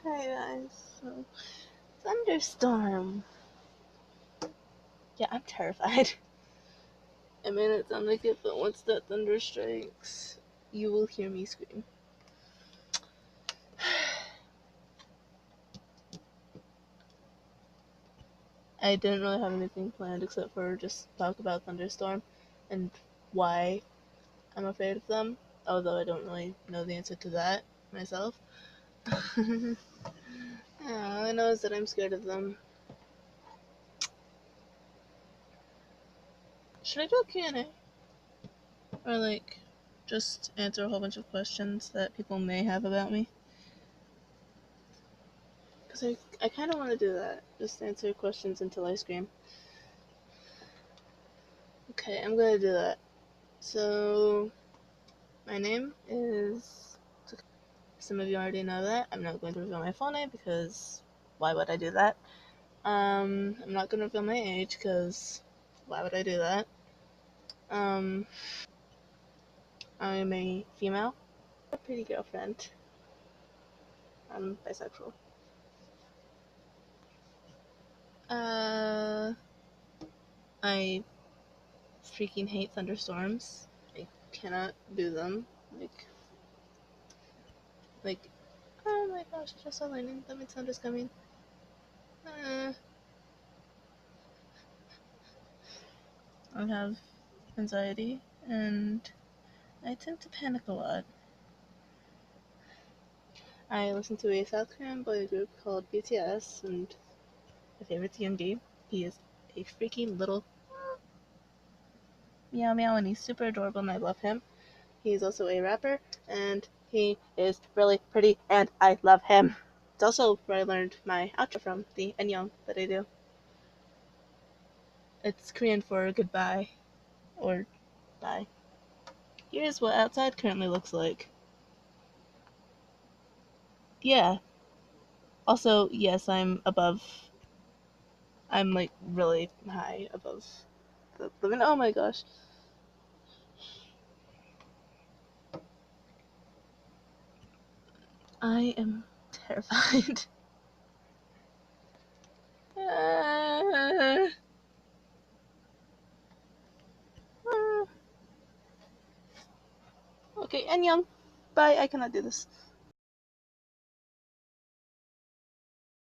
Hi guys, so Thunderstorm. Yeah, I'm terrified. It may not sound like it, but once that thunder strikes, you will hear me scream. I didn't really have anything planned except for just talk about Thunderstorm and why I'm afraid of them, although I don't really know the answer to that myself. All I know is that I'm scared of them. Should I do a Q&A? Or like, just answer a whole bunch of questions that people may have about me? Because I kind of want to do that. Just answer questions until I scream. Okay, I'm going to do that. So, my name is... Some of you already know that. I'm not going to reveal my full name because why would I do that? I'm not going to reveal my age because why would I do that? I'm a female. A pretty girlfriend. I'm bisexual. I freaking hate thunderstorms. I cannot do them. Like, oh my gosh, I just saw lightning. That means thunder's coming. I have anxiety, and I tend to panic a lot. I listen to a South Korean boy group called BTS, and my favorite's Yoongi. He is a freaking little meow meow, and he's super adorable, and I love him. He's also a rapper, and he is really pretty, and I love him. It's also where I learned my outro from, the Annyeong that I do. It's Korean for goodbye, or bye. Here's what outside currently looks like. Yeah. Also, yes, I'm like really high above the window. Oh my gosh. I am terrified. Okay, Annyeong. Bye, I cannot do this.